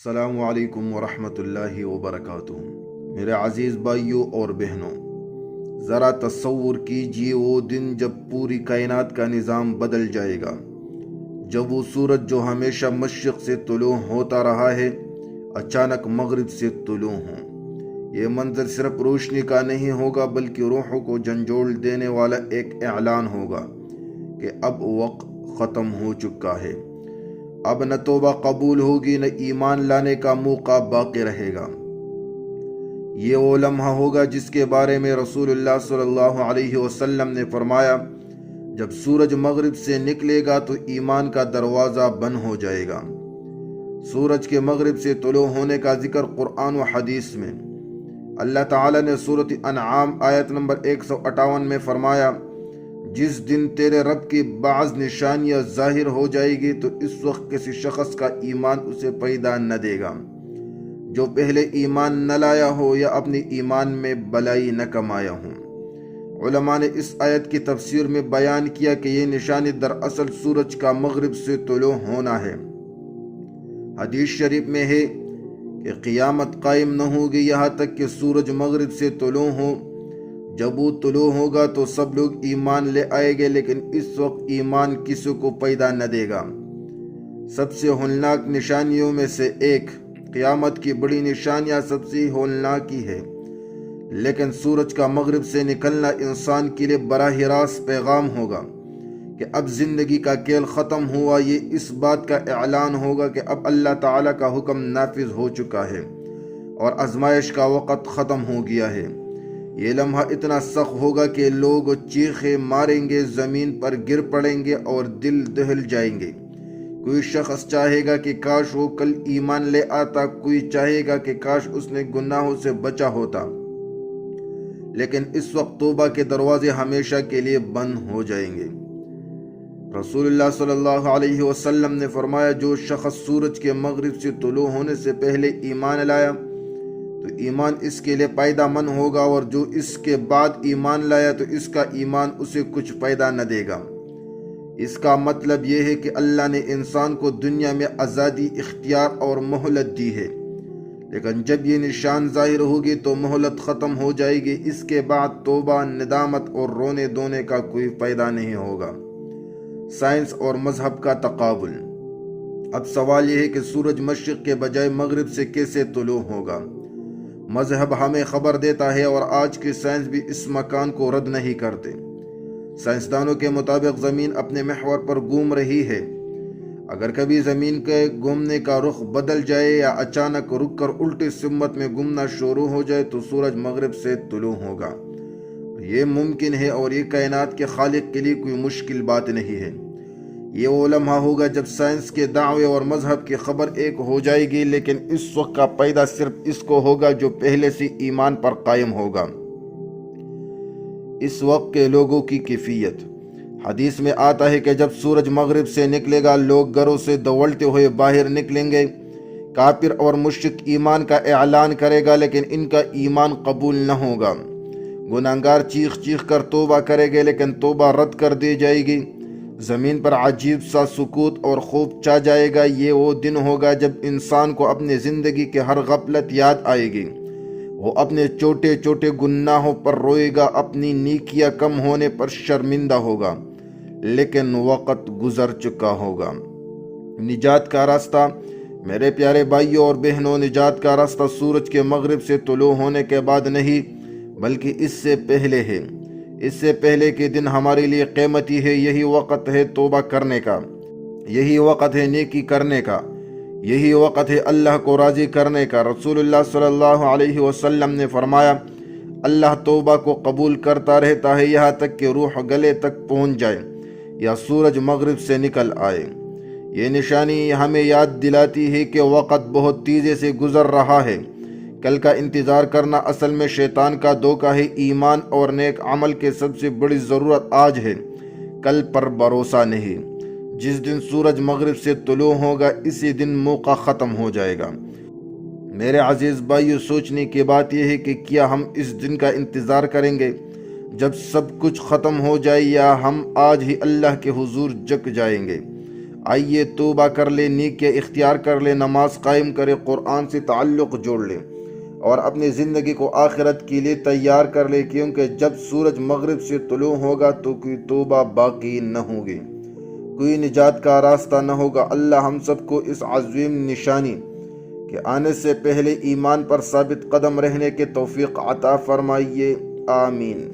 السلام علیکم ورحمۃ اللہ وبرکاتہ۔ میرے عزیز بھائیوں اور بہنوں، ذرا تصور کیجئے وہ دن جب پوری کائنات کا نظام بدل جائے گا، جب وہ سورج جو ہمیشہ مشرق سے طلوع ہوتا رہا ہے اچانک مغرب سے طلوع ہوں۔ یہ منظر صرف روشنی کا نہیں ہوگا بلکہ روحوں کو جھنجھوڑ دینے والا ایک اعلان ہوگا کہ اب وقت ختم ہو چکا ہے۔ اب نہ توبہ قبول ہوگی نہ ایمان لانے کا موقع باقی رہے گا۔ یہ وہ لمحہ ہوگا جس کے بارے میں رسول اللہ صلی اللہ علیہ وسلم نے فرمایا، جب سورج مغرب سے نکلے گا تو ایمان کا دروازہ بند ہو جائے گا۔ سورج کے مغرب سے طلوع ہونے کا ذکر قرآن و حدیث میں اللہ تعالیٰ نے سورۃ انعام آیت نمبر 158 میں فرمایا، جس دن تیرے رب کی بعض نشانیاں ظاہر ہو جائے گی تو اس وقت کسی شخص کا ایمان اسے پیدا نہ دے گا جو پہلے ایمان نہ لایا ہو یا اپنی ایمان میں بلائی نہ کمایا ہو۔ علماء نے اس آیت کی تفسیر میں بیان کیا کہ یہ نشانی دراصل سورج کا مغرب سے طلوع ہونا ہے۔ حدیث شریف میں ہے کہ قیامت قائم نہ ہوگی یہاں تک کہ سورج مغرب سے طلوع ہو۔ جب وہ طلوع ہوگا تو سب لوگ ایمان لے آئیں گے، لیکن اس وقت ایمان کسی کو پیدا نہ دے گا۔ سب سے ہولناک نشانیوں میں سے ایک، قیامت کی بڑی نشانیاں سب سے ہولناک ہی ہے، لیکن سورج کا مغرب سے نکلنا انسان کے لیے براہ راست پیغام ہوگا کہ اب زندگی کا کھیل ختم ہوا۔ یہ اس بات کا اعلان ہوگا کہ اب اللہ تعالیٰ کا حکم نافذ ہو چکا ہے اور آزمائش کا وقت ختم ہو گیا ہے۔ یہ لمحہ اتنا سخت ہوگا کہ لوگ چیخیں ماریں گے، زمین پر گر پڑیں گے اور دل دہل جائیں گے۔ کوئی شخص چاہے گا کہ کاش وہ کل ایمان لے آتا، کوئی چاہے گا کہ کاش اس نے گناہوں سے بچا ہوتا، لیکن اس وقت توبہ کے دروازے ہمیشہ کے لیے بند ہو جائیں گے۔ رسول اللہ صلی اللہ علیہ وسلم نے فرمایا، جو شخص سورج کے مغرب سے طلوع ہونے سے پہلے ایمان لایا تو ایمان اس کے لیے پیدا مند ہوگا، اور جو اس کے بعد ایمان لایا تو اس کا ایمان اسے کچھ پیدا نہ دے گا۔ اس کا مطلب یہ ہے کہ اللہ نے انسان کو دنیا میں آزادی، اختیار اور مہلت دی ہے، لیکن جب یہ نشان ظاہر ہوگی تو مہلت ختم ہو جائے گی۔ اس کے بعد توبہ، ندامت اور رونے دھونے کا کوئی فائدہ نہیں ہوگا۔ سائنس اور مذہب کا تقابل۔ اب سوال یہ ہے کہ سورج مشرق کے بجائے مغرب سے کیسے طلوع ہوگا؟ مذہب ہمیں خبر دیتا ہے اور آج کی سائنس بھی اس مکان کو رد نہیں کرتے۔ سائنسدانوں کے مطابق زمین اپنے محور پر گھوم رہی ہے۔ اگر کبھی زمین کے گھومنے کا رخ بدل جائے یا اچانک رک کر الٹی سمت میں گھومنا شروع ہو جائے تو سورج مغرب سے طلوع ہوگا۔ یہ ممکن ہے اور یہ کائنات کے خالق کے لیے کوئی مشکل بات نہیں ہے۔ یہ وہ لمحہ ہوگا جب سائنس کے دعوے اور مذہب کی خبر ایک ہو جائے گی، لیکن اس وقت کا فائدہ صرف اس کو ہوگا جو پہلے سے ایمان پر قائم ہوگا۔ اس وقت کے لوگوں کی کیفیت۔ حدیث میں آتا ہے کہ جب سورج مغرب سے نکلے گا لوگ گھروں سے دوڑتے ہوئے باہر نکلیں گے۔ کافر اور مشرک ایمان کا اعلان کرے گا لیکن ان کا ایمان قبول نہ ہوگا۔ گناہگار چیخ چیخ کر توبہ کرے گے لیکن توبہ رد کر دی جائے گی۔ زمین پر عجیب سا سکوت اور خوف چھا جائے گا۔ یہ وہ دن ہوگا جب انسان کو اپنی زندگی کی ہر غفلت یاد آئے گی۔ وہ اپنے چھوٹے چھوٹے گناہوں پر روئے گا، اپنی نیکیاں کم ہونے پر شرمندہ ہوگا، لیکن وقت گزر چکا ہوگا۔ نجات کا راستہ۔ میرے پیارے بھائیوں اور بہنوں، نجات کا راستہ سورج کے مغرب سے طلوع ہونے کے بعد نہیں بلکہ اس سے پہلے ہے۔ اس سے پہلے کے دن ہمارے لیے قیمتی ہے۔ یہی وقت ہے توبہ کرنے کا، یہی وقت ہے نیکی کرنے کا، یہی وقت ہے اللہ کو راضی کرنے کا۔ رسول اللہ صلی اللہ علیہ وسلم نے فرمایا، اللہ توبہ کو قبول کرتا رہتا ہے یہاں تک کہ روح گلے تک پہنچ جائے یا سورج مغرب سے نکل آئے۔ یہ نشانی ہمیں یاد دلاتی ہے کہ وقت بہت تیزی سے گزر رہا ہے۔ کل کا انتظار کرنا اصل میں شیطان کا دھوکہ ہے۔ ایمان اور نیک عمل کے سب سے بڑی ضرورت آج ہے، کل پر بھروسہ نہیں۔ جس دن سورج مغرب سے طلوع ہوگا اسی دن موقع ختم ہو جائے گا۔ میرے عزیز بھائیو، سوچنے کی بات یہ ہے کہ کیا ہم اس دن کا انتظار کریں گے جب سب کچھ ختم ہو جائے، یا ہم آج ہی اللہ کے حضور جھک جائیں گے؟ آئیے توبہ کر لے، نیکی اختیار کر لے، نماز قائم کرے، قرآن سے تعلق جوڑ لے اور اپنی زندگی کو آخرت کے لیے تیار کر لے، کیونکہ جب سورج مغرب سے طلوع ہوگا تو کوئی توبہ باقی نہ ہوگی، کوئی نجات کا راستہ نہ ہوگا۔ اللہ ہم سب کو اس عظیم نشانی کے آنے سے پہلے ایمان پر ثابت قدم رہنے کے توفیق عطا فرمائیے، آمین۔